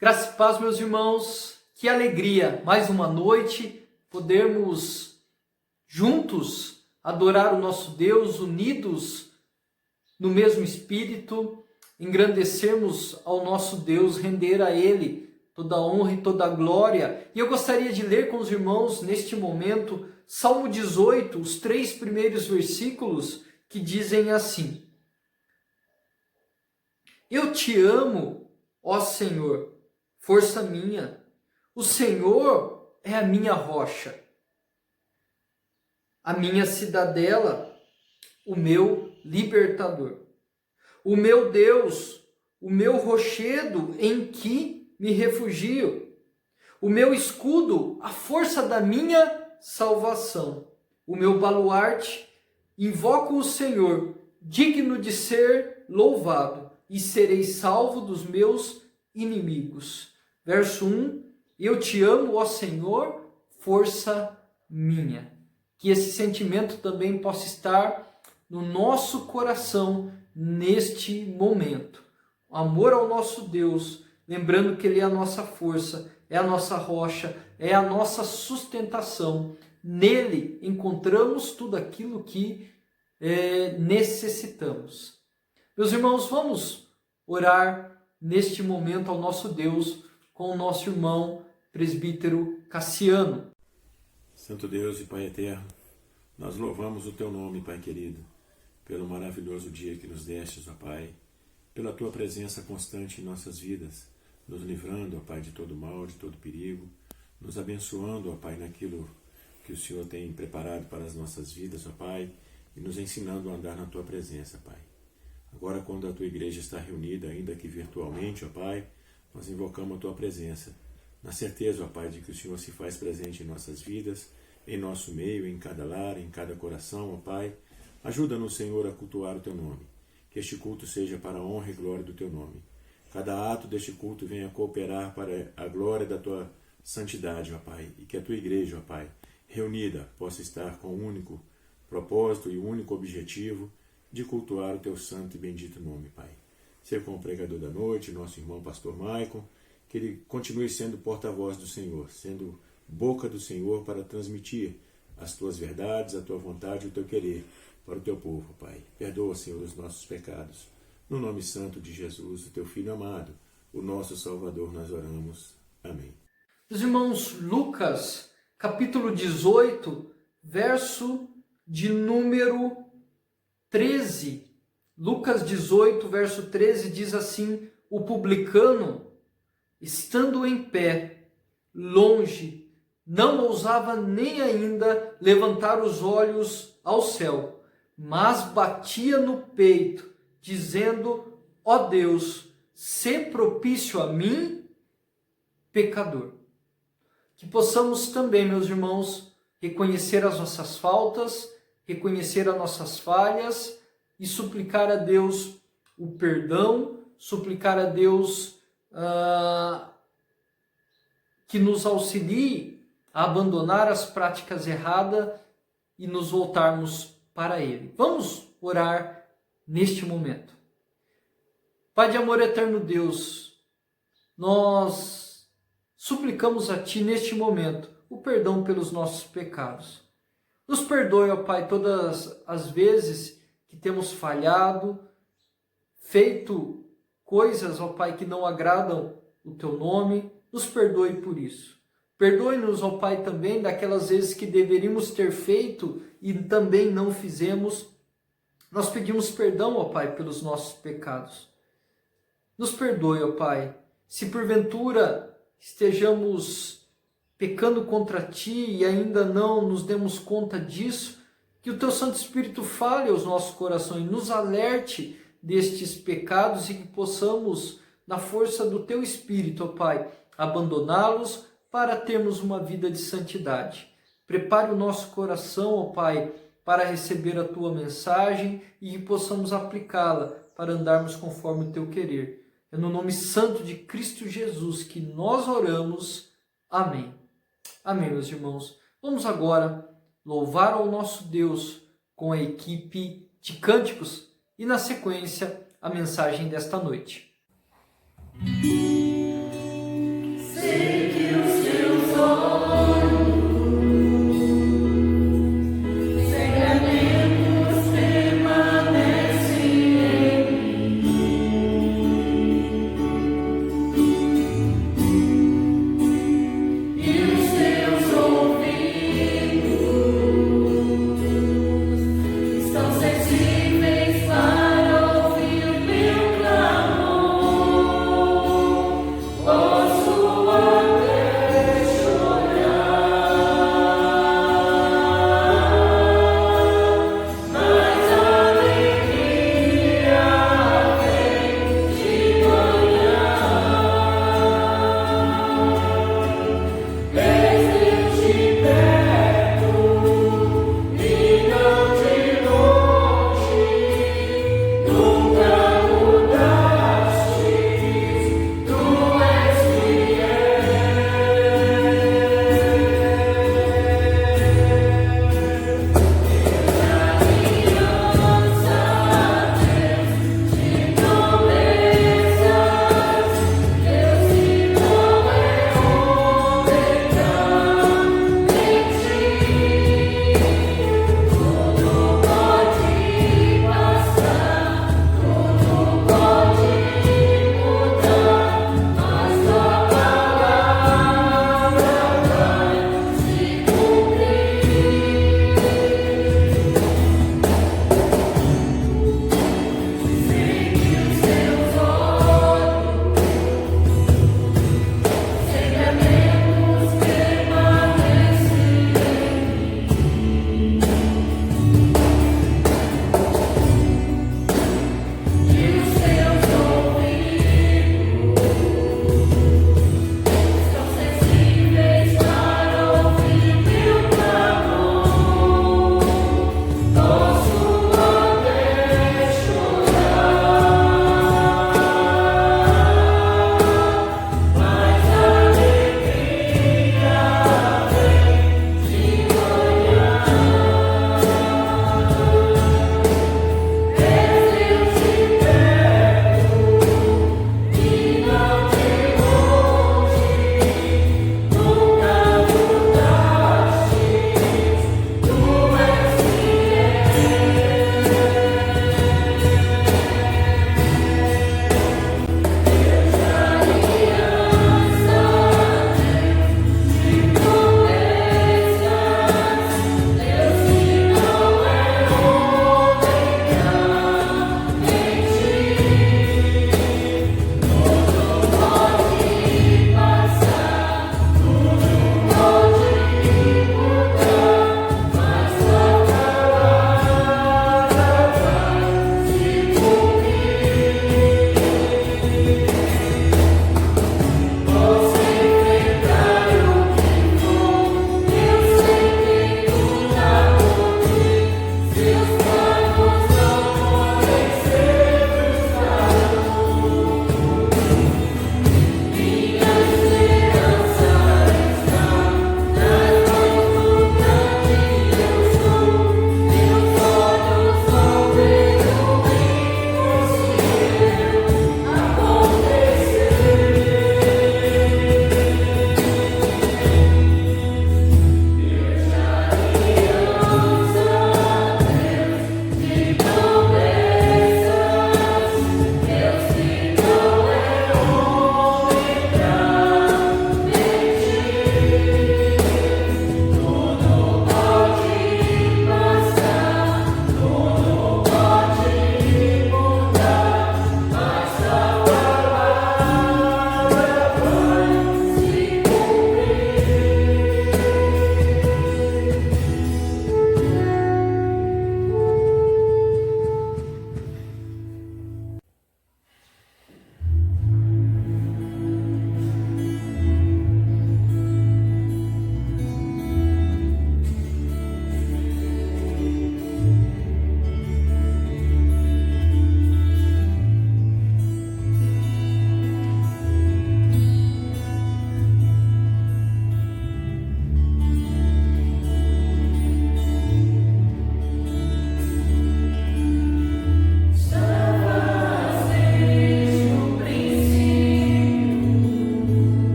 Graça e paz, meus irmãos, que alegria, mais uma noite, podermos juntos adorar o nosso Deus, unidos no mesmo Espírito, engrandecermos ao nosso Deus, render a Ele toda a honra e toda a glória. E eu gostaria de ler com os irmãos, neste momento, Salmo 18, os 3 primeiros versículos, que dizem assim: Eu te amo, ó Senhor, força minha. O Senhor é a minha rocha, a minha cidadela, o meu libertador. O meu Deus, o meu rochedo em que me refugio. O meu escudo, a força da minha salvação. O meu baluarte, invoco o Senhor, digno de ser louvado, e serei salvo dos meus inimigos. Verso 1, eu te amo, ó Senhor, força minha. Que esse sentimento também possa estar no nosso coração neste momento. O amor ao nosso Deus, lembrando que Ele é a nossa força, é a nossa rocha, é a nossa sustentação. Nele encontramos tudo aquilo que necessitamos. Meus irmãos, vamos orar neste momento ao nosso Deus com o nosso irmão presbítero Cassiano. Santo Deus e Pai eterno, nós louvamos o Teu nome, Pai querido, pelo maravilhoso dia que nos destes, ó Pai, pela Tua presença constante em nossas vidas, nos livrando, ó Pai, de todo mal, de todo perigo, nos abençoando, ó Pai, naquilo que o Senhor tem preparado para as nossas vidas, ó Pai, e nos ensinando a andar na Tua presença, Pai. Agora, quando a Tua igreja está reunida, ainda que virtualmente, ó Pai, nós invocamos a Tua presença, na certeza, ó Pai, de que o Senhor se faz presente em nossas vidas, em nosso meio, em cada lar, em cada coração, ó Pai. Ajuda-nos, Senhor, a cultuar o Teu nome, que este culto seja para a honra e glória do Teu nome. Cada ato deste culto venha cooperar para a glória da Tua santidade, ó Pai, e que a Tua igreja, ó Pai, reunida, possa estar com o único propósito e o único objetivo de cultuar o Teu santo e bendito nome, Pai. Ser com o pregador da noite, nosso irmão pastor Maicon, que ele continue sendo porta-voz do Senhor, sendo boca do Senhor para transmitir as Tuas verdades, a Tua vontade e o Teu querer para o Teu povo, Pai. Perdoa, Senhor, os nossos pecados. No nome santo de Jesus, o Teu Filho amado, o nosso Salvador, nós oramos. Amém. Os irmãos, Lucas, capítulo 18, verso de número 13. Lucas 18, verso 13 diz assim: o publicano, estando em pé, longe, não ousava nem ainda levantar os olhos ao céu, mas batia no peito, dizendo: ó Deus, sê propício a mim, pecador. Que possamos também, meus irmãos, reconhecer as nossas faltas, reconhecer as nossas falhas e suplicar a Deus o perdão, suplicar a Deus que nos auxilie a abandonar as práticas erradas e nos voltarmos para Ele. Vamos orar neste momento. Pai de amor eterno Deus, nós suplicamos a Ti neste momento o perdão pelos nossos pecados. Nos perdoe, ó Pai, todas as vezes que temos falhado, feito coisas, ó Pai, que não agradam o Teu nome. Nos perdoe por isso. Perdoe-nos, ó Pai, também daquelas vezes que deveríamos ter feito e também não fizemos. Nós pedimos perdão, ó Pai, pelos nossos pecados. Nos perdoe, ó Pai, se porventura estejamos pecando contra Ti e ainda não nos demos conta disso, que o Teu Santo Espírito fale aos nossos corações, nos alerte destes pecados e que possamos, na força do Teu Espírito, ó Pai, abandoná-los para termos uma vida de santidade. Prepare o nosso coração, ó Pai, para receber a Tua mensagem e que possamos aplicá-la para andarmos conforme o Teu querer. É no nome santo de Cristo Jesus que nós oramos. Amém. Amém, meus irmãos. Vamos agora louvar ao nosso Deus com a equipe de cânticos e, na sequência, a mensagem desta noite.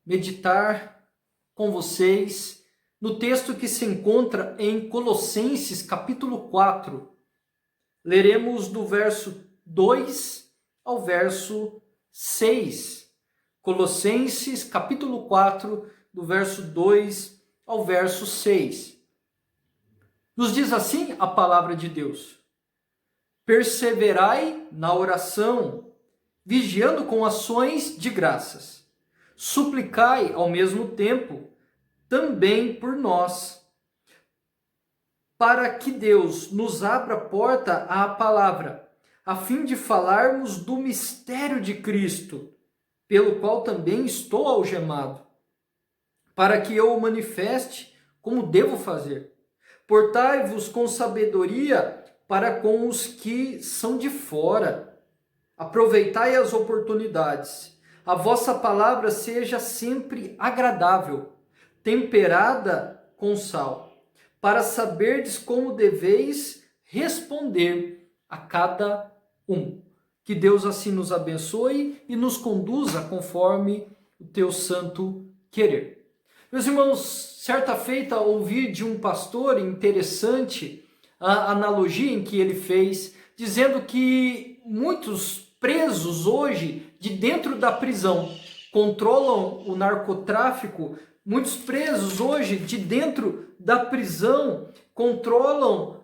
meditar com vocês no texto que se encontra em Colossenses, capítulo 4. Leremos do verso 2 ao verso 6. Colossenses, capítulo 4, do verso 2 ao verso 6. Nos diz assim a palavra de Deus: perseverai na oração, vigiando com ações de graças. Suplicai ao mesmo tempo também por nós, para que Deus nos abra porta à palavra, a fim de falarmos do mistério de Cristo, pelo qual também estou algemado, para que eu o manifeste como devo fazer. Portai-vos com sabedoria para com os que são de fora. Aproveitai as oportunidades. A vossa palavra seja sempre agradável, temperada com sal, para saberdes como deveis responder a cada um. Que Deus assim nos abençoe e nos conduza conforme o teu santo querer. Meus irmãos, certa feita ouvi de um pastor interessante a analogia em que ele fez, dizendo que muitos presos hoje de dentro da prisão controlam o narcotráfico. Muitos presos hoje de dentro da prisão controlam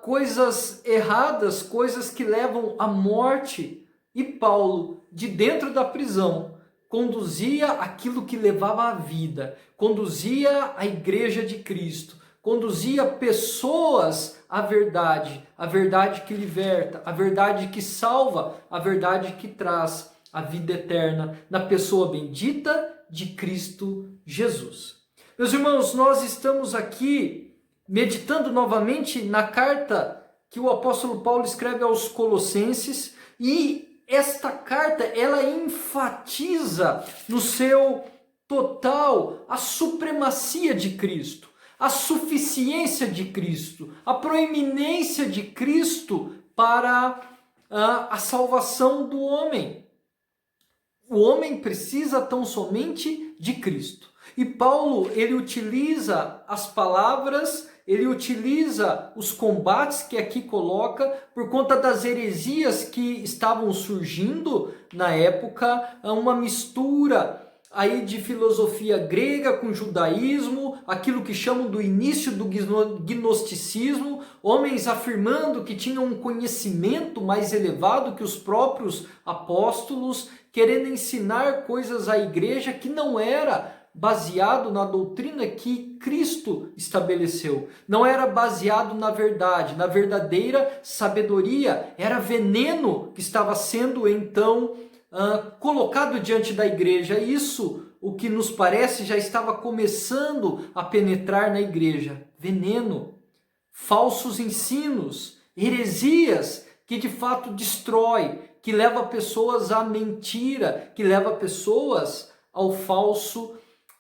coisas erradas, coisas que levam à morte. E Paulo, de dentro da prisão, conduzia aquilo que levava à vida, conduzia a igreja de Cristo, conduzia pessoas à verdade, a verdade que liberta, a verdade que salva, a verdade que traz a vida eterna na pessoa bendita de Cristo Jesus. Meus irmãos, nós estamos aqui meditando novamente na carta que o apóstolo Paulo escreve aos Colossenses, e esta carta ela enfatiza no seu total a supremacia de Cristo, a suficiência de Cristo, a proeminência de Cristo para a salvação do homem. O homem precisa tão somente de Cristo. E Paulo, ele utiliza as palavras, ele utiliza os combates que aqui coloca por conta das heresias que estavam surgindo na época, uma mistura aí de filosofia grega com judaísmo, aquilo que chamam do início do gnosticismo, homens afirmando que tinham um conhecimento mais elevado que os próprios apóstolos, querendo ensinar coisas à igreja que não era baseado na doutrina que Cristo estabeleceu. Não era baseado na verdade, na verdadeira sabedoria. Era veneno que estava sendo então colocado diante da igreja. Isso, o que nos parece, já estava começando a penetrar na igreja. Veneno, falsos ensinos, heresias que de fato destrói, que leva pessoas à mentira, que leva pessoas ao falso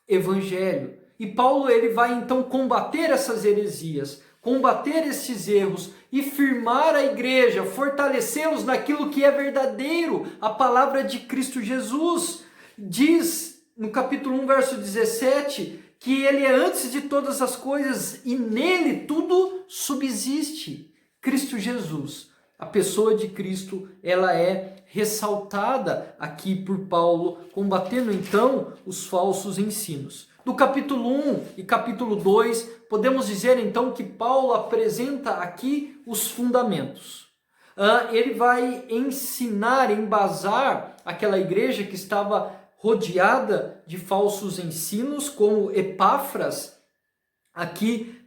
evangelho. E Paulo ele vai então combater essas heresias, combater esses erros e firmar a igreja, fortalecê-los naquilo que é verdadeiro, a palavra de Cristo Jesus. Diz no capítulo 1, verso 17, que ele é antes de todas as coisas e nele tudo subsiste. Cristo Jesus, a pessoa de Cristo, ela é ressaltada aqui por Paulo, combatendo então os falsos ensinos. No capítulo 1 e capítulo 2, podemos dizer então que Paulo apresenta aqui os fundamentos. Ele vai ensinar, embasar aquela igreja que estava rodeada de falsos ensinos, como Epáfras, aqui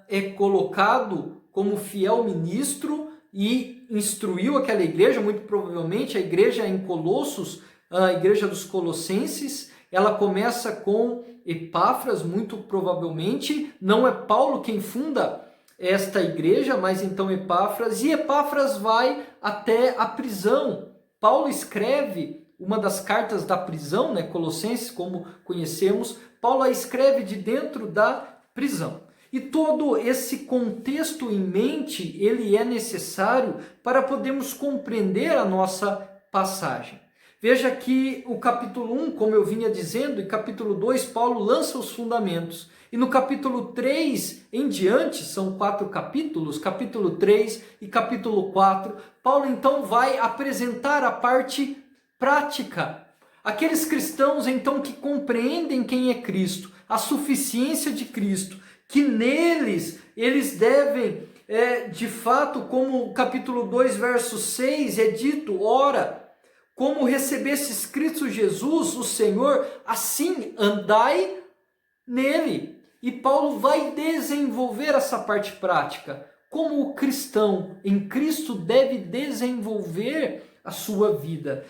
é colocado como fiel ministro e instruiu aquela igreja, muito provavelmente a igreja em Colossos, a igreja dos Colossenses. Ela começa com Epáfras, muito provavelmente. Não é Paulo quem funda esta igreja, mas então Epáfras. E Epáfras vai até a prisão. Paulo escreve uma das cartas da prisão, né, Colossenses, como conhecemos. Paulo a escreve de dentro da prisão. E todo esse contexto em mente, ele é necessário para podermos compreender a nossa passagem. Veja que o capítulo 1, como eu vinha dizendo, e capítulo 2, Paulo lança os fundamentos. E no capítulo 3 em diante, são 4 capítulos, capítulo 3 e capítulo 4, Paulo então vai apresentar a parte prática. Aqueles cristãos então que compreendem quem é Cristo, a suficiência de Cristo, que neles eles devem, de fato, como o capítulo 2, verso 6 é dito, ora, como recebestes Cristo Jesus, o Senhor, assim andai nele. E Paulo vai desenvolver essa parte prática. Como o cristão em Cristo deve desenvolver a sua vida.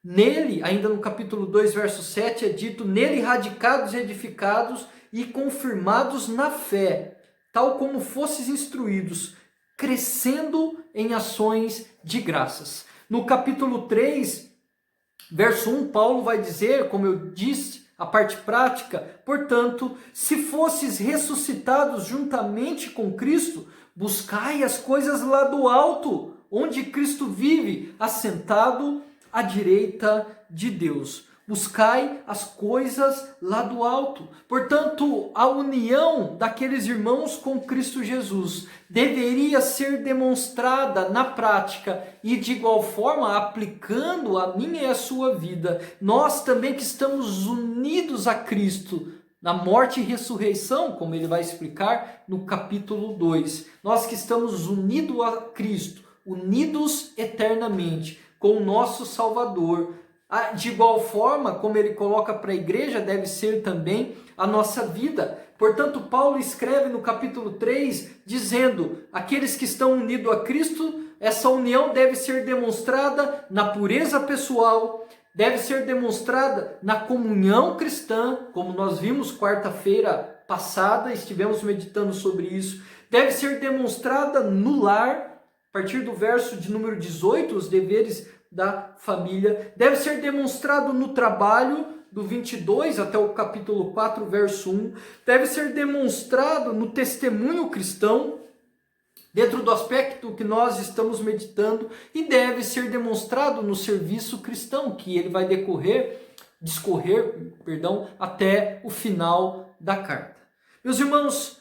Nele, ainda no capítulo 2, verso 7, é dito, nele radicados e edificados e confirmados na fé, tal como fostes instruídos, crescendo em ações de graças. No capítulo 3, verso 1, Paulo vai dizer, como eu disse, a parte prática, portanto, se fosses ressuscitados juntamente com Cristo, buscai as coisas lá do alto, onde Cristo vive, assentado à direita de Deus. Buscai as coisas lá do alto. Portanto, a união daqueles irmãos com Cristo Jesus deveria ser demonstrada na prática e de igual forma aplicando a minha e a sua vida. Nós também que estamos unidos a Cristo na morte e ressurreição, como ele vai explicar no capítulo 2. Nós que estamos unidos a Cristo, unidos eternamente com o nosso Salvador. De igual forma, como ele coloca para a igreja, deve ser também a nossa vida. Portanto, Paulo escreve no capítulo 3, dizendo, aqueles que estão unidos a Cristo, essa união deve ser demonstrada na pureza pessoal, deve ser demonstrada na comunhão cristã, como nós vimos quarta-feira passada, estivemos meditando sobre isso, deve ser demonstrada no lar, a partir do verso de número 18, os deveres da família, deve ser demonstrado no trabalho, do 22 até o capítulo 4, verso 1, deve ser demonstrado no testemunho cristão, dentro do aspecto que nós estamos meditando, e deve ser demonstrado no serviço cristão, que ele vai discorrer, até o final da carta. Meus irmãos,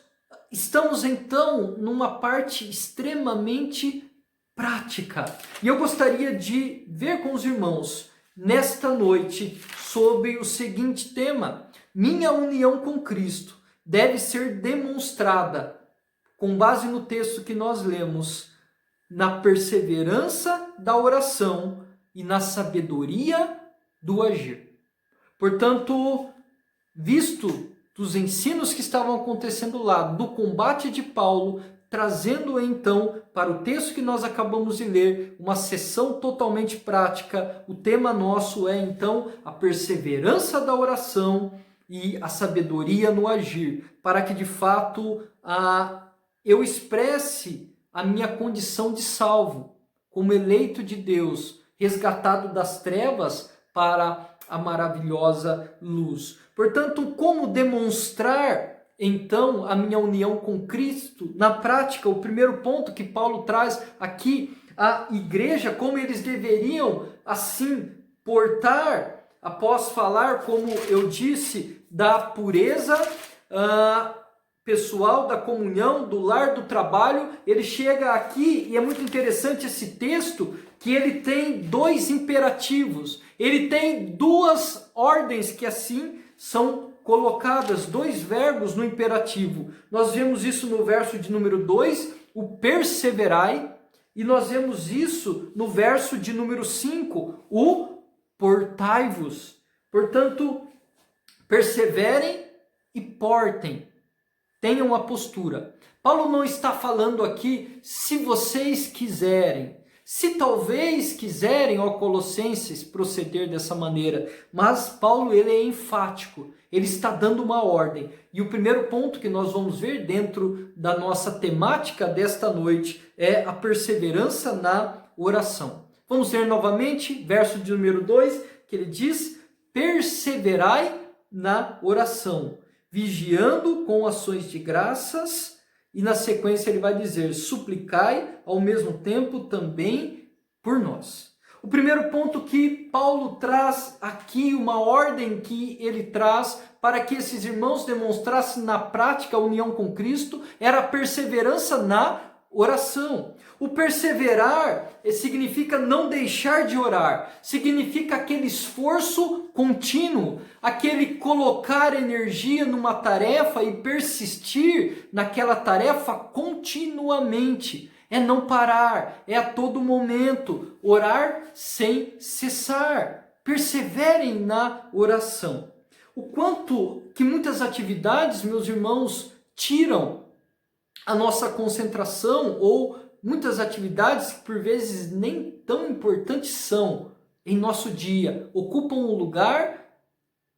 estamos então numa parte extremamente prática. E eu gostaria de ver com os irmãos nesta noite sobre o seguinte tema: minha união com Cristo deve ser demonstrada, com base no texto que nós lemos, na perseverança da oração e na sabedoria do agir. Portanto, visto dos ensinos que estavam acontecendo lá, do combate de Paulo, trazendo então para o texto que nós acabamos de ler, uma sessão totalmente prática. O tema nosso é então a perseverança da oração e a sabedoria no agir, para que de fato eu expresse a minha condição de salvo, como eleito de Deus, resgatado das trevas para a maravilhosa luz. Portanto, como demonstrar então a minha união com Cristo? Na prática, o primeiro ponto que Paulo traz aqui, a igreja, como eles deveriam assim portar, após falar, como eu disse, da pureza pessoal, da comunhão, do lar, do trabalho. Ele chega aqui, e é muito interessante esse texto, que ele tem 2 imperativos, ele tem 2 ordens que assim são colocadas, 2 verbos no imperativo. Nós vemos isso no verso de número 2, o perseverai, e nós vemos isso no verso de número 5, o portai-vos. Portanto, perseverem e portem, tenham a postura. Paulo não está falando aqui se vocês quiserem, se talvez quiserem, ó Colossenses, proceder dessa maneira, mas Paulo ele é enfático, ele está dando uma ordem. E o primeiro ponto que nós vamos ver dentro da nossa temática desta noite é a perseverança na oração. Vamos ler novamente, verso de número 2, que ele diz: perseverai na oração, vigiando com ações de graças. E na sequência ele vai dizer: suplicai ao mesmo tempo também por nós. O primeiro ponto que Paulo traz aqui, uma ordem que ele traz para que esses irmãos demonstrassem na prática a união com Cristo, era a perseverança na oração. O perseverar significa não deixar de orar, significa aquele esforço contínuo, aquele colocar energia numa tarefa e persistir naquela tarefa continuamente. É não parar, é a todo momento, orar sem cessar. Perseverem na oração. O quanto que muitas atividades, meus irmãos, tiram a nossa concentração, ou muitas atividades que por vezes nem tão importantes são em nosso dia, ocupam um lugar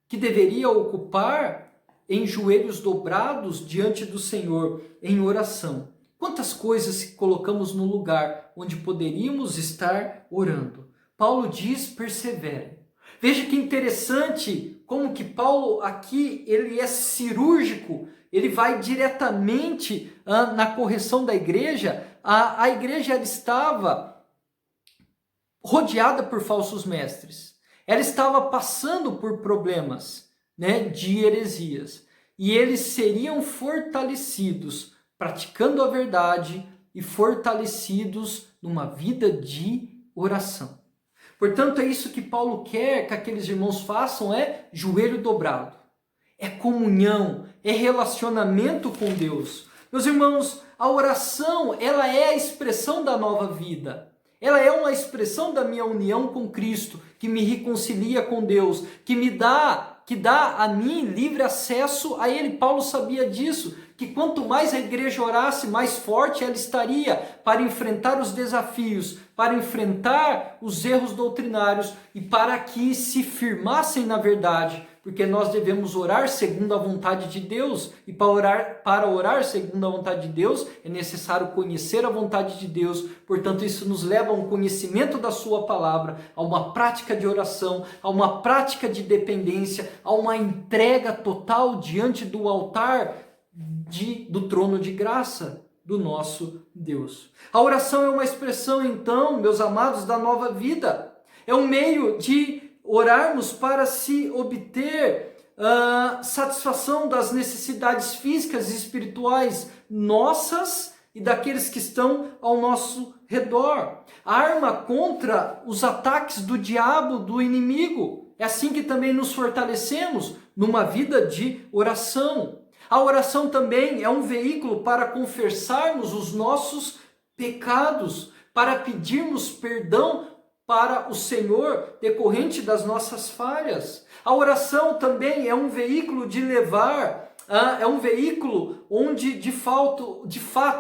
que deveria ocupar em joelhos dobrados diante do Senhor, em oração. Quantas coisas colocamos no lugar onde poderíamos estar orando. Paulo diz, perseverem. Veja que interessante como que Paulo aqui, ele é cirúrgico, ele vai diretamente na correção da igreja. A igreja ela estava rodeada por falsos mestres. Ela estava passando por problemas, de heresias. E eles seriam fortalecidos praticando a verdade e fortalecidos numa vida de oração. Portanto, é isso que Paulo quer que aqueles irmãos façam, é joelho dobrado. É comunhão, é relacionamento com Deus. Meus irmãos, a oração, ela é a expressão da nova vida. Ela é uma expressão da minha união com Cristo, que me reconcilia com Deus, que dá a mim livre acesso a Ele. Paulo sabia disso, que quanto mais a igreja orasse, mais forte ela estaria para enfrentar os desafios, para enfrentar os erros doutrinários e para que se firmassem na verdade, porque nós devemos orar segundo a vontade de Deus, e para orar segundo a vontade de Deus é necessário conhecer a vontade de Deus. Portanto, isso nos leva a um conhecimento da sua palavra, a uma prática de oração, a uma prática de dependência, a uma entrega total diante do altar do trono de graça do nosso Deus. A oração é uma expressão, então, meus amados, da nova vida. É um meio de orarmos para se obter satisfação das necessidades físicas e espirituais nossas e daqueles que estão ao nosso redor. A arma contra os ataques do diabo, do inimigo. É assim que também nos fortalecemos numa vida de oração. A oração também é um veículo para confessarmos os nossos pecados, para pedirmos perdão para o Senhor decorrente das nossas falhas. A oração também é um veículo de levar, é um veículo onde de fato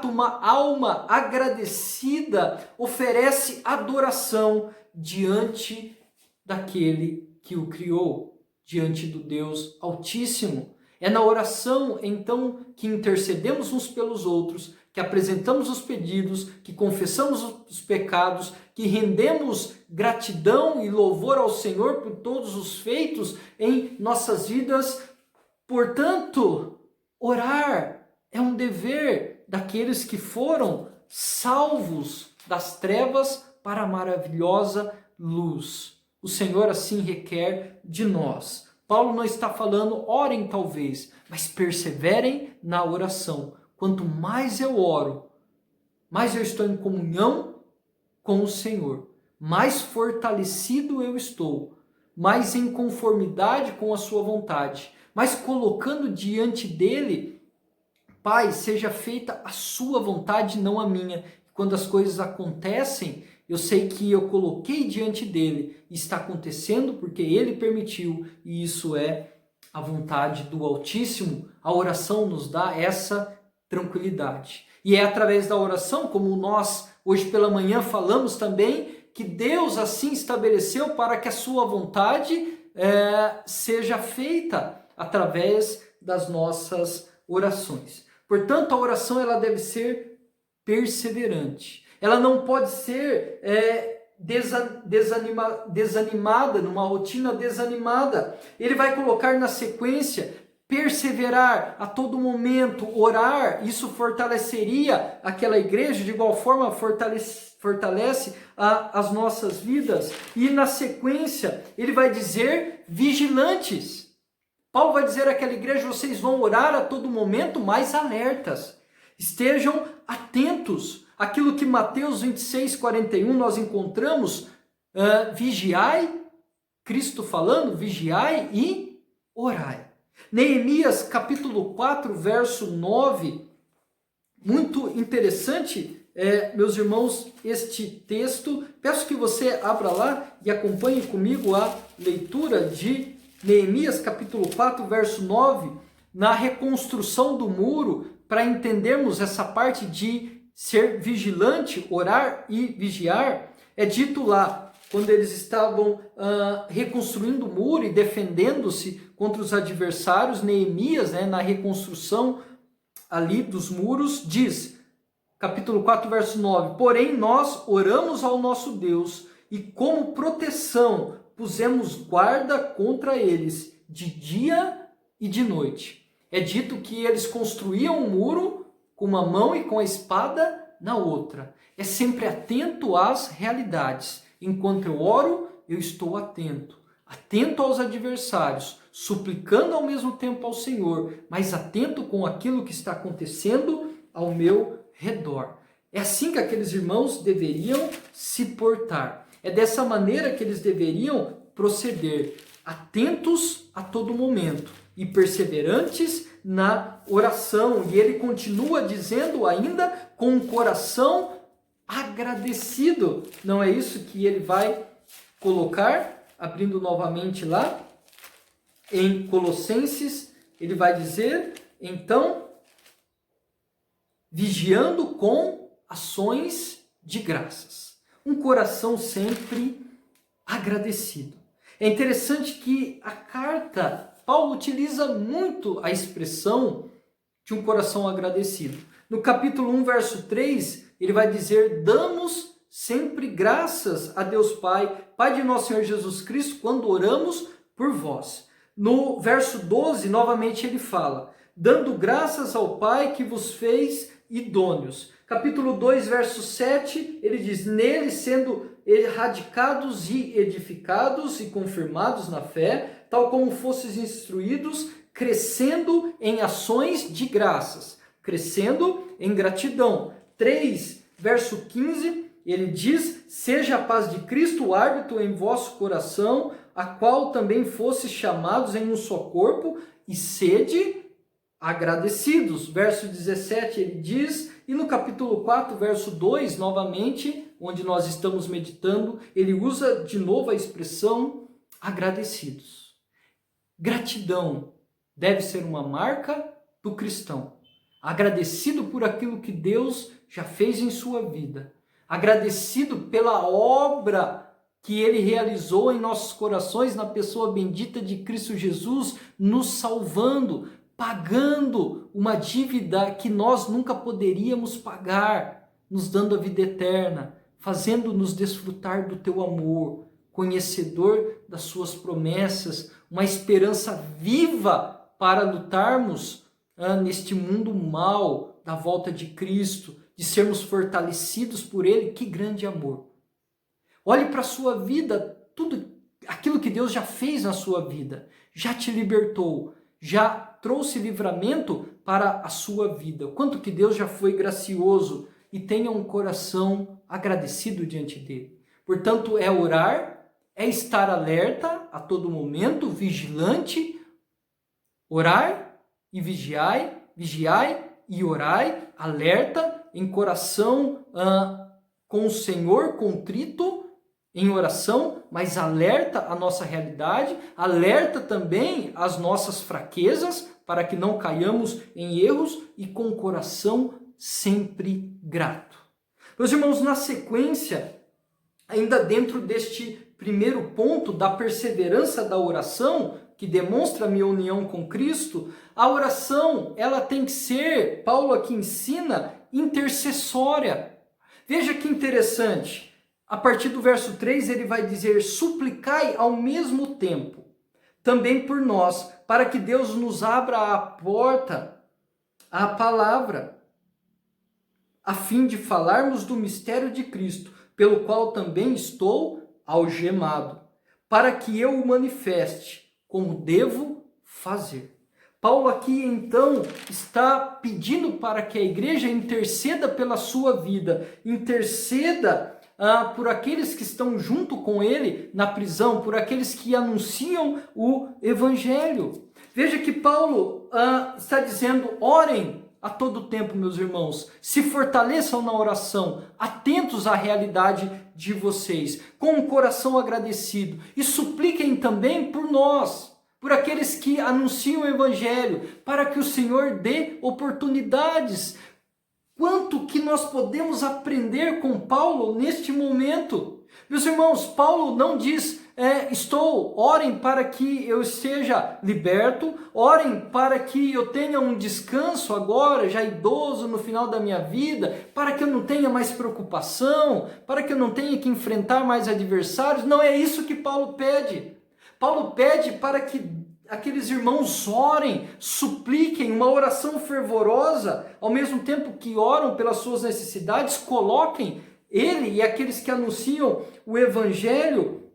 uma alma agradecida oferece adoração diante daquele que o criou, diante do Deus Altíssimo. É na oração, então, que intercedemos uns pelos outros, que apresentamos os pedidos, que confessamos os pecados, que rendemos gratidão e louvor ao Senhor por todos os feitos em nossas vidas. Portanto, orar é um dever daqueles que foram salvos das trevas para a maravilhosa luz. O Senhor assim requer de nós. Paulo não está falando, orem talvez, mas perseverem na oração. Quanto mais eu oro, mais eu estou em comunhão com o Senhor, mais fortalecido eu estou, mais em conformidade com a sua vontade, mais colocando diante dele, Pai, seja feita a sua vontade, não a minha. Quando as coisas acontecem, eu sei que eu coloquei diante dele e está acontecendo porque ele permitiu, e isso é a vontade do Altíssimo. A oração nos dá essa tranquilidade. E é através da oração, como nós hoje pela manhã falamos também, que Deus assim estabeleceu para que a sua vontade seja feita através das nossas orações. Portanto, a oração ela deve ser perseverante. Ela não pode ser desanimada, numa rotina desanimada. Ele vai colocar na sequência, perseverar a todo momento, orar, isso fortaleceria aquela igreja, de igual forma fortalece as nossas vidas. E na sequência, ele vai dizer vigilantes. Paulo vai dizer àquela igreja, vocês vão orar a todo momento, mas alertas. Estejam atentos. Aquilo que Mateus 26:41 nós encontramos, vigiai, Cristo falando, vigiai e orai. Neemias capítulo 4, verso 9, muito interessante, meus irmãos, este texto. Peço que você abra lá e acompanhe comigo a leitura de Neemias capítulo 4, verso 9, na reconstrução do muro, para entendermos essa parte de ser vigilante, orar e vigiar. É dito lá, quando eles estavam reconstruindo o muro e defendendo-se contra os adversários, Neemias, na reconstrução ali dos muros, diz, capítulo 4, verso 9, porém nós oramos ao nosso Deus e como proteção pusemos guarda contra eles de dia e de noite. É dito que eles construíam um muro com uma mão e com a espada na outra. É sempre atento às realidades. Enquanto eu oro, eu estou atento aos adversários, suplicando ao mesmo tempo ao Senhor, mas atento com aquilo que está acontecendo ao meu redor. É assim que aqueles irmãos deveriam se portar. É dessa maneira que eles deveriam proceder, atentos a todo momento e perseverantes na oração. E ele continua dizendo ainda, com um coração agradecido. Não é isso que ele vai colocar? Abrindo novamente lá, em Colossenses, ele vai dizer, então, vigiando com ações de graças. Um coração sempre agradecido. É interessante que a carta, Paulo utiliza muito a expressão de um coração agradecido. No capítulo 1, verso 3, ele vai dizer, damos sempre graças a Deus Pai, Pai de nosso Senhor Jesus Cristo, quando oramos por vós. No verso 12, novamente ele fala, dando graças ao Pai que vos fez idôneos. Capítulo 2, verso 7, ele diz, nele sendo erradicados e edificados e confirmados na fé, tal como fostes instruídos, crescendo em ações de graças, crescendo em gratidão. 3, verso 15, ele diz, seja a paz de Cristo o árbitro em vosso coração, a qual também fostes chamados em um só corpo, e sede agradecidos. Verso 17 ele diz, e no capítulo 4, verso 2, novamente, onde nós estamos meditando, ele usa de novo a expressão agradecidos. Gratidão deve ser uma marca do cristão. Agradecido por aquilo que Deus já fez em sua vida. Agradecido pela obra que ele realizou em nossos corações na pessoa bendita de Cristo Jesus, nos salvando, pagando uma dívida que nós nunca poderíamos pagar, nos dando a vida eterna, fazendo-nos desfrutar do teu amor, conhecedor das suas promessas, uma esperança viva para lutarmos neste mundo mau da volta de Cristo, de sermos fortalecidos por Ele. Que grande amor! Olhe para a sua vida, tudo aquilo que Deus já fez na sua vida, já te libertou, já trouxe livramento para a sua vida. Quanto que Deus já foi gracioso, e tenha um coração agradecido diante dele. Portanto, é orar, é estar alerta a todo momento, vigilante, orar e vigiai, vigiai e orai, alerta, em coração com o Senhor contrito, em oração, mas alerta a nossa realidade, alerta também as nossas fraquezas, para que não caiamos em erros, e com o coração sempre grato. Meus irmãos, na sequência, ainda dentro deste primeiro ponto da perseverança da oração, que demonstra a minha união com Cristo, a oração, ela tem que ser, Paulo aqui ensina, intercessória. Veja que interessante. A partir do verso 3 ele vai dizer, suplicai ao mesmo tempo, também por nós, para que Deus nos abra a porta à palavra, a fim de falarmos do mistério de Cristo, pelo qual também estou algemado, para que eu o manifeste como devo fazer. Paulo aqui então está pedindo para que a igreja interceda pela sua vida, interceda por aqueles que estão junto com ele na prisão, por aqueles que anunciam o evangelho. Veja que Paulo está dizendo: orem a todo tempo, meus irmãos, se fortaleçam na oração, atentos à realidade de vocês, com um coração agradecido, e supliquem também por nós, por aqueles que anunciam o evangelho, para que o Senhor dê oportunidades. Quanto que nós podemos aprender com Paulo neste momento? Meus irmãos, Paulo não diz: orem para que eu seja liberto, orem para que eu tenha um descanso agora, já idoso, no final da minha vida, para que eu não tenha mais preocupação, para que eu não tenha que enfrentar mais adversários. Não é isso que Paulo pede. Paulo pede para que aqueles irmãos orem, supliquem, uma oração fervorosa, ao mesmo tempo que oram pelas suas necessidades, coloquem ele e aqueles que anunciam o evangelho,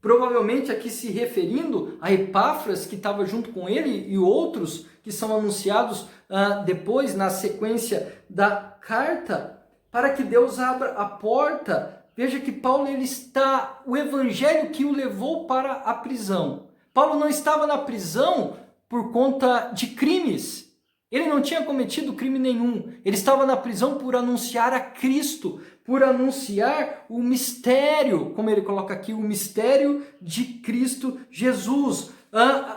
provavelmente aqui se referindo a Epáfras, que estava junto com ele, e outros que são anunciados depois, na sequência da carta, para que Deus abra a porta. Veja que Paulo, o evangelho que o levou para a prisão. Paulo não estava na prisão por conta de crimes. Ele não tinha cometido crime nenhum. Ele estava na prisão por anunciar a Cristo, por anunciar o mistério, como ele coloca aqui, o mistério de Cristo Jesus.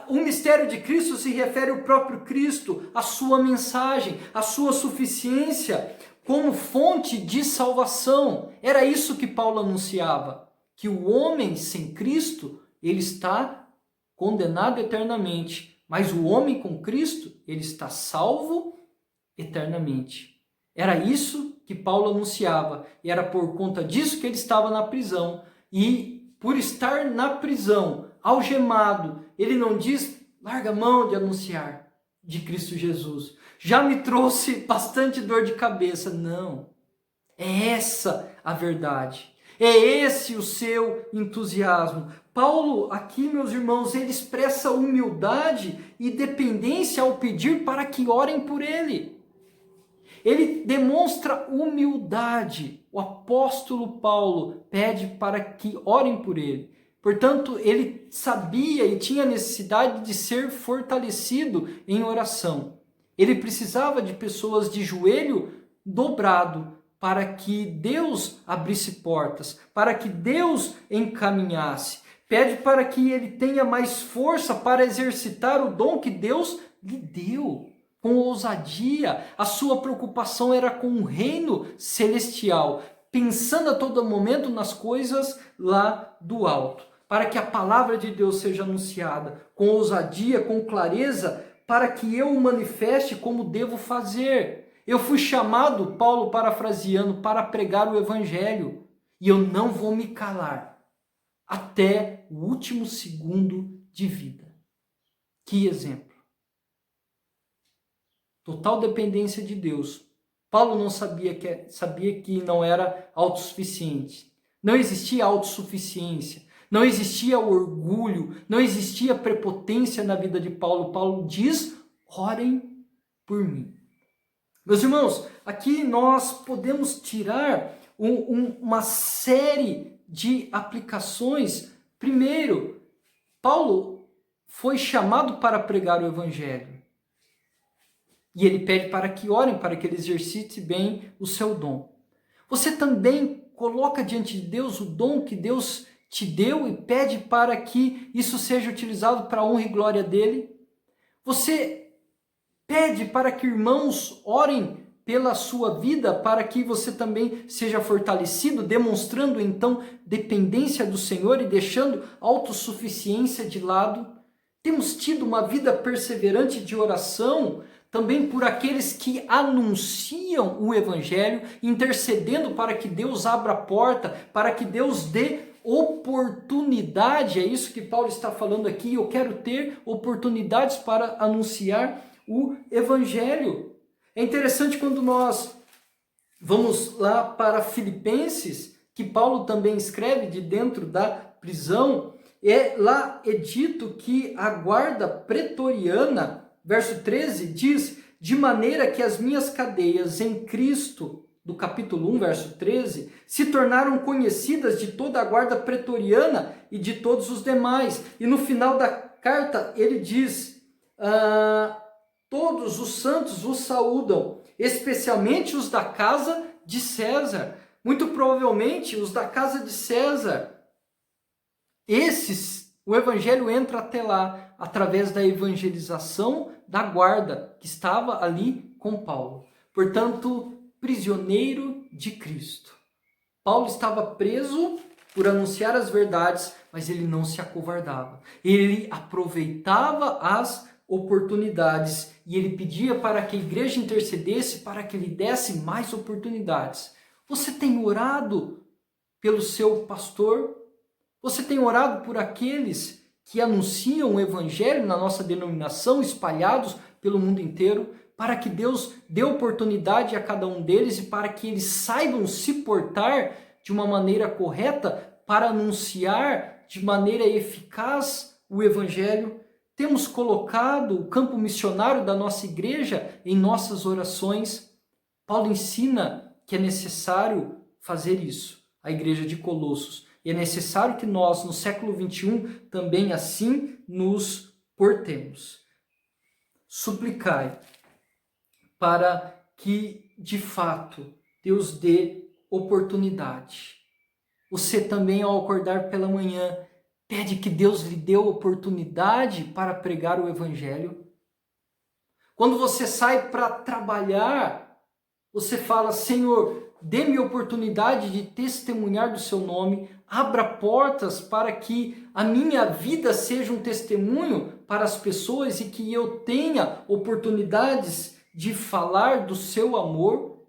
O mistério de Cristo se refere ao próprio Cristo, a sua mensagem, a sua suficiência como fonte de salvação. Era isso que Paulo anunciava, que o homem sem Cristo, ele está condenado eternamente, mas o homem com Cristo, ele está salvo eternamente. Era isso que Paulo anunciava, e era por conta disso que ele estava na prisão. E por estar na prisão, algemado, ele não diz: larga a mão de anunciar de Cristo Jesus, já me trouxe bastante dor de cabeça. Não, é essa a verdade, é esse o seu entusiasmo. Paulo aqui, meus irmãos, ele expressa humildade e dependência ao pedir para que orem por ele. Ele demonstra humildade. O apóstolo Paulo pede para que orem por ele. Portanto, ele sabia e tinha necessidade de ser fortalecido em oração. Ele precisava de pessoas de joelho dobrado para que Deus abrisse portas, para que Deus encaminhasse. Pede para que ele tenha mais força para exercitar o dom que Deus lhe deu. Com ousadia, a sua preocupação era com o reino celestial, pensando a todo momento nas coisas lá do alto, para que a palavra de Deus seja anunciada com ousadia, com clareza, para que eu o manifeste como devo fazer. Eu fui chamado, Paulo parafraseando, para pregar o evangelho, e eu não vou me calar até o último segundo de vida. Que exemplo! Total dependência de Deus. Paulo não sabia que não era autossuficiente. Não existia autossuficiência. Não existia orgulho. Não existia prepotência na vida de Paulo. Paulo diz: orem por mim. Meus irmãos, aqui nós podemos tirar uma série de aplicações. Primeiro, Paulo foi chamado para pregar o evangelho. E ele pede para que orem, para que ele exercite bem o seu dom. Você também coloca diante de Deus o dom que Deus te deu e pede para que isso seja utilizado para a honra e glória dele. Você pede para que irmãos orem pela sua vida, para que você também seja fortalecido, demonstrando então dependência do Senhor e deixando autossuficiência de lado. Temos tido uma vida perseverante de oração, também por aqueles que anunciam o evangelho, intercedendo para que Deus abra a porta, para que Deus dê oportunidade, é isso que Paulo está falando aqui, eu quero ter oportunidades para anunciar o Evangelho. É interessante quando nós vamos lá para Filipenses, que Paulo também escreve de dentro da prisão, lá é dito que a guarda pretoriana, verso 13, diz, de maneira que as minhas cadeias em Cristo, do capítulo 1, verso 13, se tornaram conhecidas de toda a guarda pretoriana e de todos os demais. E no final da carta ele diz, todos os santos os saúdam, especialmente os da casa de César. Muito provavelmente os da casa de César, esses, o evangelho entra até lá, através da evangelização da guarda que estava ali com Paulo. Portanto, prisioneiro de Cristo. Paulo estava preso por anunciar as verdades, mas ele não se acovardava. Ele aproveitava as oportunidades e ele pedia para que a igreja intercedesse para que lhe desse mais oportunidades. Você tem orado pelo seu pastor? Você tem orado por aqueles que anunciam o evangelho na nossa denominação, espalhados pelo mundo inteiro, para que Deus dê oportunidade a cada um deles e para que eles saibam se portar de uma maneira correta para anunciar de maneira eficaz o evangelho? Temos colocado o campo missionário da nossa igreja em nossas orações. Paulo ensina que é necessário fazer isso, a igreja de Colossos. E é necessário que nós, no século 21, também assim nos portemos. Suplicai para que, de fato, Deus dê oportunidade. Você também, ao acordar pela manhã, pede que Deus lhe dê oportunidade para pregar o Evangelho. Quando você sai para trabalhar, você fala, Senhor, dê-me oportunidade de testemunhar do seu nome, abra portas para que a minha vida seja um testemunho para as pessoas e que eu tenha oportunidades de falar do seu amor.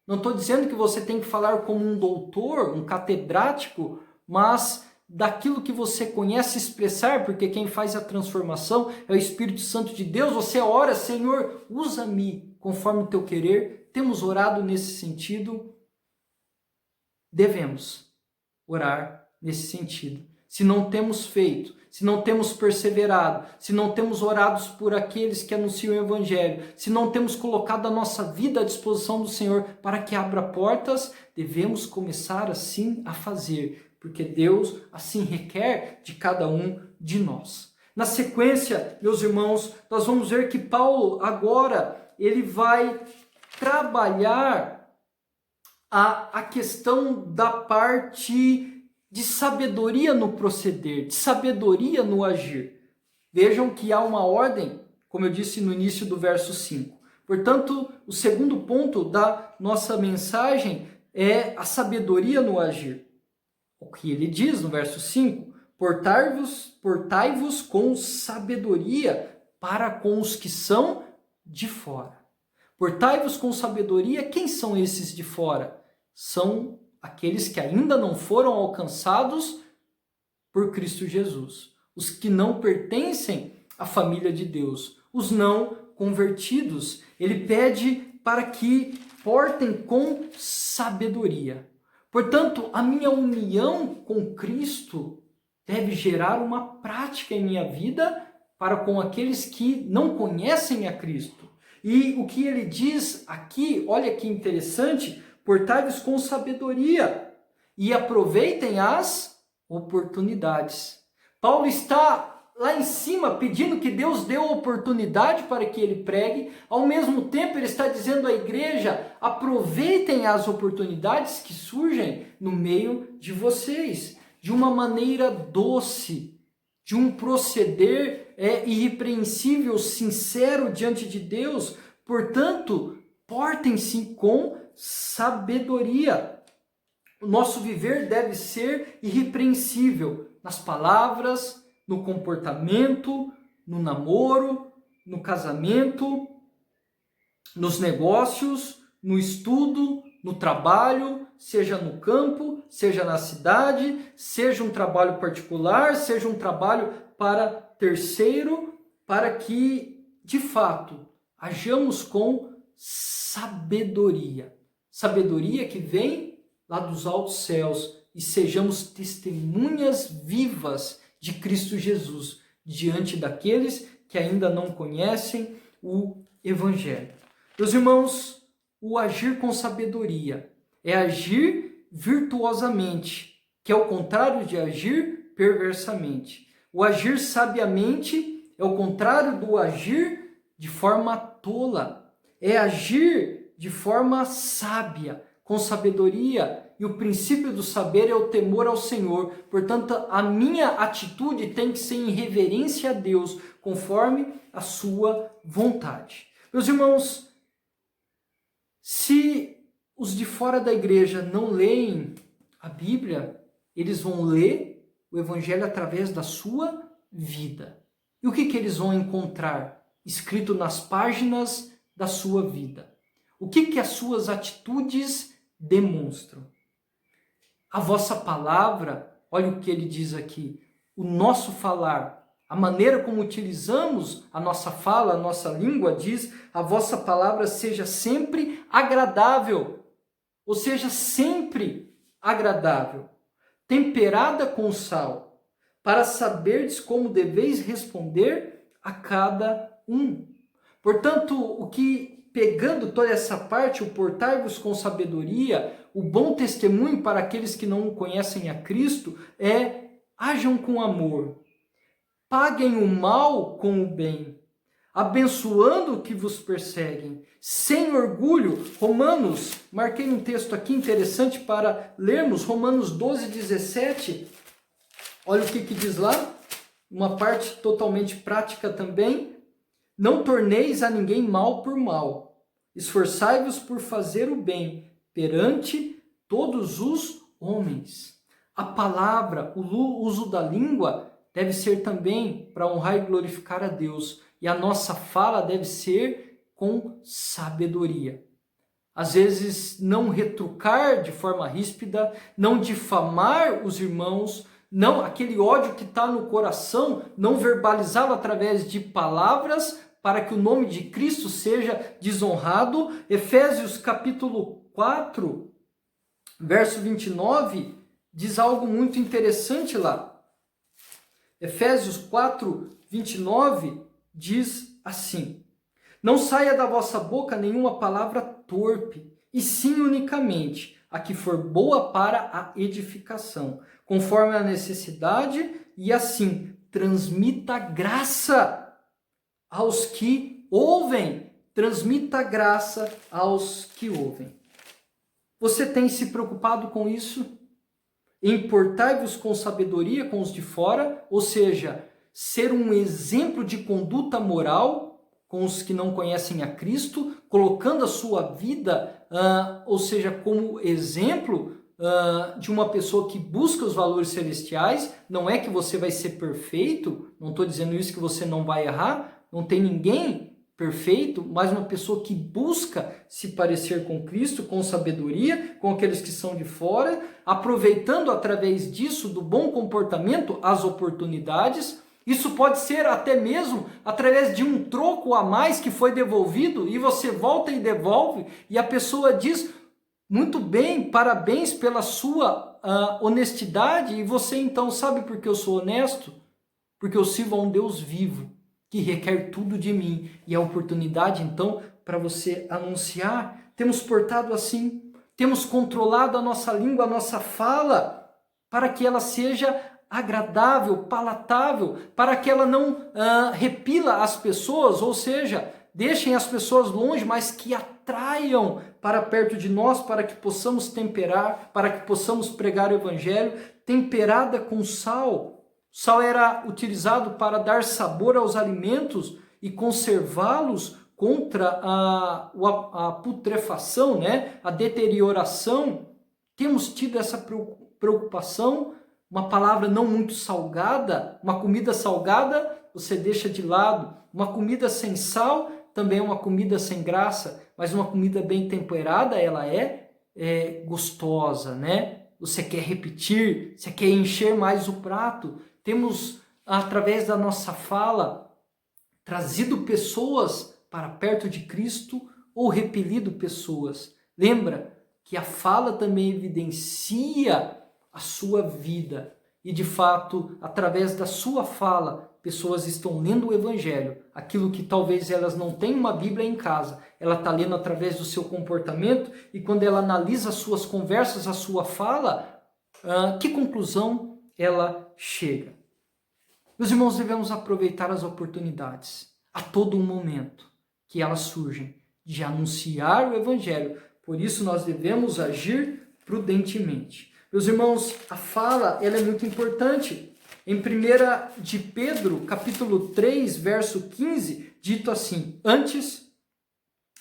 Não estou dizendo que você tem que falar como um doutor, um catedrático, mas daquilo que você conhece expressar, porque quem faz a transformação é o Espírito Santo de Deus. Você ora, Senhor, usa-me conforme o teu querer. Temos orado nesse sentido. Devemos orar nesse sentido. Se não temos feito, se não temos perseverado, se não temos orado por aqueles que anunciam o Evangelho, se não temos colocado a nossa vida à disposição do Senhor para que abra portas, devemos começar assim a fazer, porque Deus assim requer de cada um de nós. Na sequência, meus irmãos, nós vamos ver que Paulo agora ele vai trabalhar a questão da parte de sabedoria no proceder, de sabedoria no agir. Vejam que há uma ordem, como eu disse no início do verso 5. Portanto, o segundo ponto da nossa mensagem é a sabedoria no agir. O que ele diz no verso 5? Portai-vos com sabedoria para com os que são de fora. Portai-vos com sabedoria. Quem são esses de fora? São aqueles que ainda não foram alcançados por Cristo Jesus. Os que não pertencem à família de Deus. Os não convertidos. Ele pede para que portem com sabedoria. Portanto, a minha união com Cristo deve gerar uma prática em minha vida para com aqueles que não conhecem a Cristo. E o que ele diz aqui, olha que interessante, portai-vos com sabedoria e aproveitem as oportunidades. Paulo está lá em cima pedindo que Deus dê oportunidade para que ele pregue. Ao mesmo tempo ele está dizendo à igreja, aproveitem as oportunidades que surgem no meio de vocês, de uma maneira doce, de um proceder irrepreensível, sincero diante de Deus. Portanto, portem-se com sabedoria. O nosso viver deve ser irrepreensível nas palavras, no comportamento, no namoro, no casamento, nos negócios, no estudo, no trabalho, seja no campo, seja na cidade, seja um trabalho particular, seja um trabalho para terceiro, para que, de fato, hajamos com sabedoria. Sabedoria que vem lá dos altos céus e sejamos testemunhas vivas de Cristo Jesus diante daqueles que ainda não conhecem o Evangelho. Meus irmãos, o agir com sabedoria é agir virtuosamente, que é o contrário de agir perversamente. O agir sabiamente é o contrário do agir de forma tola. É agir de forma sábia, com sabedoria, e o princípio do saber é o temor ao Senhor. Portanto, a minha atitude tem que ser em reverência a Deus, conforme a sua vontade. Meus irmãos, se os de fora da igreja não leem a Bíblia, eles vão ler o Evangelho através da sua vida. E o que eles vão encontrar escrito nas páginas da sua vida? O que as suas atitudes demonstram? A vossa palavra, olha o que ele diz aqui, o nosso falar, a maneira como utilizamos a nossa fala, a nossa língua, diz, a vossa palavra seja sempre agradável, ou seja, sempre agradável, temperada com sal, para saberdes como deveis responder a cada um. Portanto, o que, pegando toda essa parte, o portai-vos com sabedoria, o bom testemunho para aqueles que não conhecem a Cristo é: hajam com amor, paguem o mal com o bem, abençoando o que vos perseguem, sem orgulho. Romanos, marquei um texto aqui interessante para lermos, Romanos 12, 17. Olha o que diz lá, uma parte totalmente prática também. Não torneis a ninguém mal por mal, esforçai-vos por fazer o bem perante todos os homens. A palavra, o uso da língua deve ser também para honrar e glorificar a Deus. E a nossa fala deve ser com sabedoria. Às vezes, não retrucar de forma ríspida, não difamar os irmãos, não aquele ódio que está no coração, não verbalizá-lo através de palavras, para que o nome de Cristo seja desonrado. Efésios capítulo 4, verso 29, diz algo muito interessante lá. Efésios 4, 29 diz assim: não saia da vossa boca nenhuma palavra torpe, e sim unicamente a que for boa para a edificação, conforme a necessidade, e assim transmita graça aos que ouvem. Transmita graça aos que ouvem. Você tem se preocupado com isso? Importai-vos com sabedoria com os de fora, ou seja, ser um exemplo de conduta moral com os que não conhecem a Cristo, colocando a sua vida, ou seja, como exemplo de uma pessoa que busca os valores celestiais. Não é que você vai ser perfeito, não estou dizendo isso que você não vai errar, não tem ninguém perfeito, mas uma pessoa que busca se parecer com Cristo, com sabedoria, com aqueles que são de fora, aproveitando através disso, do bom comportamento, as oportunidades. Isso pode ser até mesmo através de um troco a mais que foi devolvido, e você volta e devolve, e a pessoa diz: muito bem, parabéns pela sua honestidade. E você então: sabe por que eu sou honesto? Porque eu sirvo a um Deus vivo, que requer tudo de mim, e a oportunidade então para você anunciar. Temos portado assim, temos controlado a nossa língua, a nossa fala, para que ela seja agradável, palatável, para que ela não repila as pessoas, ou seja, deixem as pessoas longe, mas que atraiam para perto de nós, para que possamos temperar, para que possamos pregar o Evangelho, temperada com sal. Sal era utilizado para dar sabor aos alimentos e conservá-los contra a putrefação, né? A deterioração. Temos tido essa preocupação. Uma palavra não muito salgada, uma comida salgada, você deixa de lado. Uma comida sem sal também é uma comida sem graça, mas uma comida bem temperada, ela é gostosa, né? Você quer repetir, você quer encher mais o prato. Temos, através da nossa fala, trazido pessoas para perto de Cristo ou repelido pessoas. Lembra que a fala também evidencia a sua vida. E, de fato, através da sua fala, pessoas estão lendo o Evangelho. Aquilo que talvez elas não tenham uma Bíblia em casa, ela está lendo através do seu comportamento, e quando ela analisa as suas conversas, a sua fala, que conclusão ela chega? Meus irmãos, devemos aproveitar as oportunidades, a todo momento que elas surgem, de anunciar o Evangelho. Por isso nós devemos agir prudentemente. Meus irmãos, a fala ela é muito importante. Em 1 de Pedro, capítulo 3, verso 15, dito assim: antes,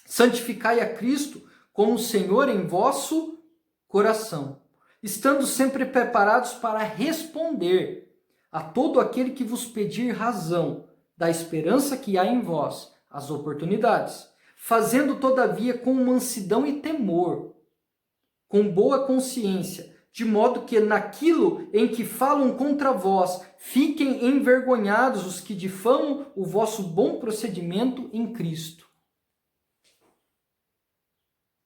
santificai a Cristo como Senhor em vosso coração, estando sempre preparados para responder a todo aquele que vos pedir razão da esperança que há em vós, as oportunidades, fazendo todavia com mansidão e temor, com boa consciência, de modo que naquilo em que falam contra vós, fiquem envergonhados os que difamam o vosso bom procedimento em Cristo.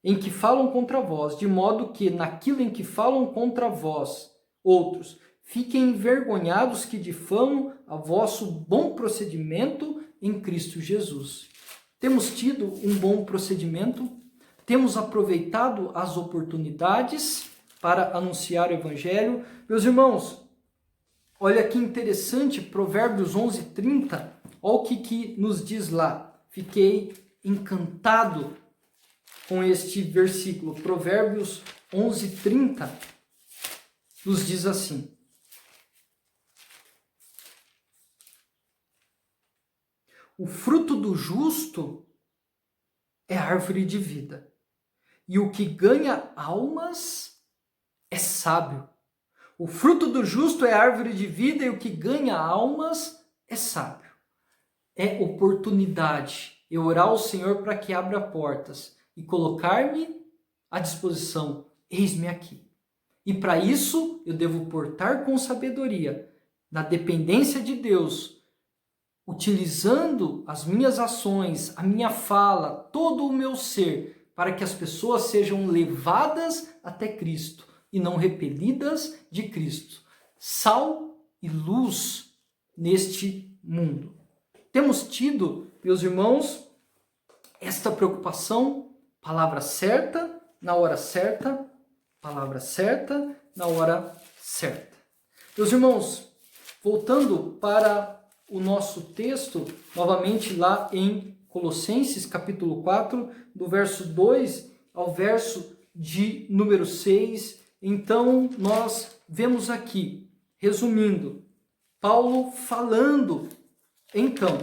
Em que falam contra vós, de modo que naquilo em que falam contra vós, outros, fiquem envergonhados que difamam o vosso bom procedimento em Cristo Jesus. Temos tido um bom procedimento? Temos aproveitado as oportunidades para anunciar o Evangelho? Meus irmãos, olha que interessante, Provérbios 11:30, olha o que nos diz lá. Fiquei encantado com este versículo. Provérbios 11:30 nos diz assim: o fruto do justo é árvore de vida, e o que ganha almas é sábio. O fruto do justo é árvore de vida, e o que ganha almas é sábio. É oportunidade eu orar ao Senhor para que abra portas e colocar-me à disposição. Eis-me aqui. E para isso eu devo portar com sabedoria, na dependência de Deus, utilizando as minhas ações, a minha fala, todo o meu ser, para que as pessoas sejam levadas até Cristo e não repelidas de Cristo. Sal e luz neste mundo. Temos tido, meus irmãos, esta preocupação, palavra certa, na hora certa, palavra certa, na hora certa. Meus irmãos, voltando para o nosso texto, novamente lá em Colossenses, capítulo 4, do verso 2 ao verso de número 6, então nós vemos aqui, resumindo, Paulo falando, então,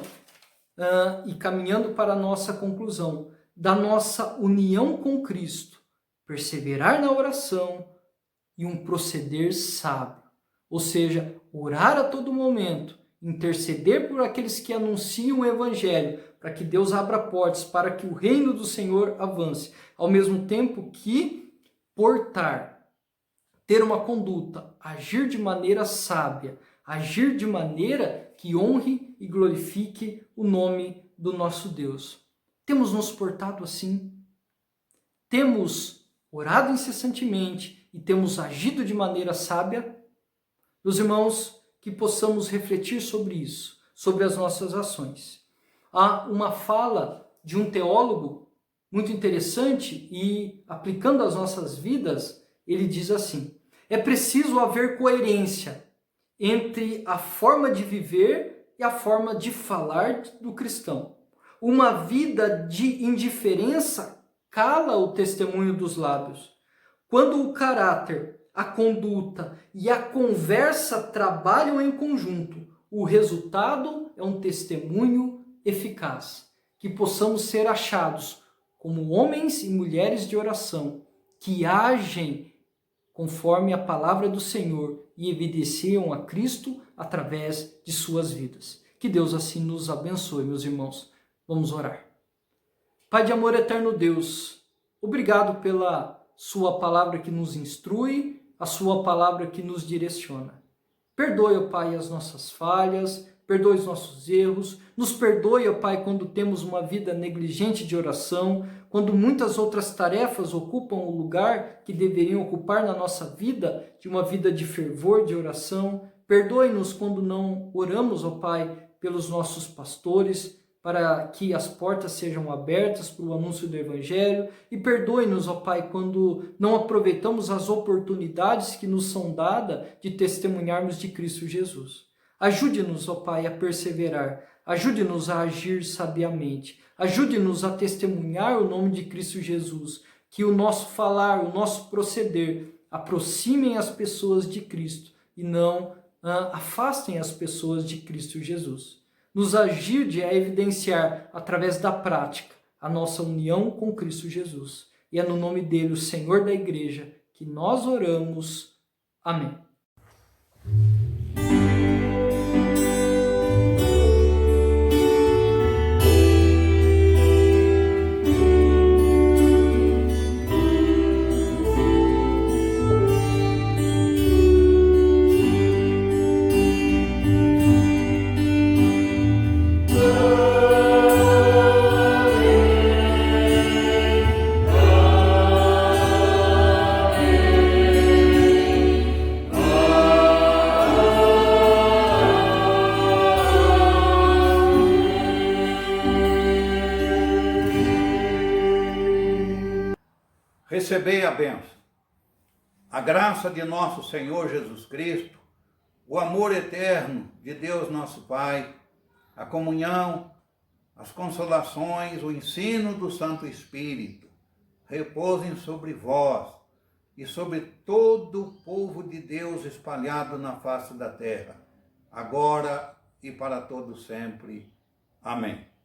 e caminhando para a nossa conclusão, da nossa união com Cristo, perseverar na oração e um proceder sábio, ou seja, orar a todo momento, interceder por aqueles que anunciam o Evangelho, para que Deus abra portas, para que o reino do Senhor avance, ao mesmo tempo que ter uma conduta, agir de maneira sábia, agir de maneira que honre e glorifique o nome do nosso Deus. Temos nos portado assim? Temos orado incessantemente e temos agido de maneira sábia? Meus irmãos, que possamos refletir sobre isso, sobre as nossas ações. Há uma fala de um teólogo muito interessante e, aplicando às nossas vidas, ele diz assim: é preciso haver coerência entre a forma de viver e a forma de falar do cristão. Uma vida de indiferença cala o testemunho dos lábios. Quando o caráter, a conduta e a conversa trabalham em conjunto, o resultado é um testemunho eficaz. Que possamos ser achados como homens e mulheres de oração, que agem conforme a palavra do Senhor e evidenciam a Cristo através de suas vidas. Que Deus assim nos abençoe, meus irmãos. Vamos orar. Pai de amor eterno Deus, obrigado pela sua palavra que nos instrui, a sua palavra que nos direciona. Perdoe, ó Pai, as nossas falhas, perdoe os nossos erros, nos perdoe, ó Pai, quando temos uma vida negligente de oração, quando muitas outras tarefas ocupam o lugar que deveriam ocupar na nossa vida, de uma vida de fervor, de oração. Perdoe-nos quando não oramos, ó Pai, pelos nossos pastores, para que as portas sejam abertas para o anúncio do Evangelho. E perdoe-nos, ó Pai, quando não aproveitamos as oportunidades que nos são dadas de testemunharmos de Cristo Jesus. Ajude-nos, ó Pai, a perseverar. Ajude-nos a agir sabiamente. Ajude-nos a testemunhar o nome de Cristo Jesus. Que o nosso falar, o nosso proceder aproximem as pessoas de Cristo e não afastem as pessoas de Cristo Jesus. Nos ajude a evidenciar, através da prática, a nossa união com Cristo Jesus. E é no nome dele, o Senhor da Igreja, que nós oramos. Amém. Recebei a bênção, a graça de nosso Senhor Jesus Cristo, o amor eterno de Deus nosso Pai, a comunhão, as consolações, o ensino do Santo Espírito, repousem sobre vós e sobre todo o povo de Deus espalhado na face da terra, agora e para todo sempre. Amém.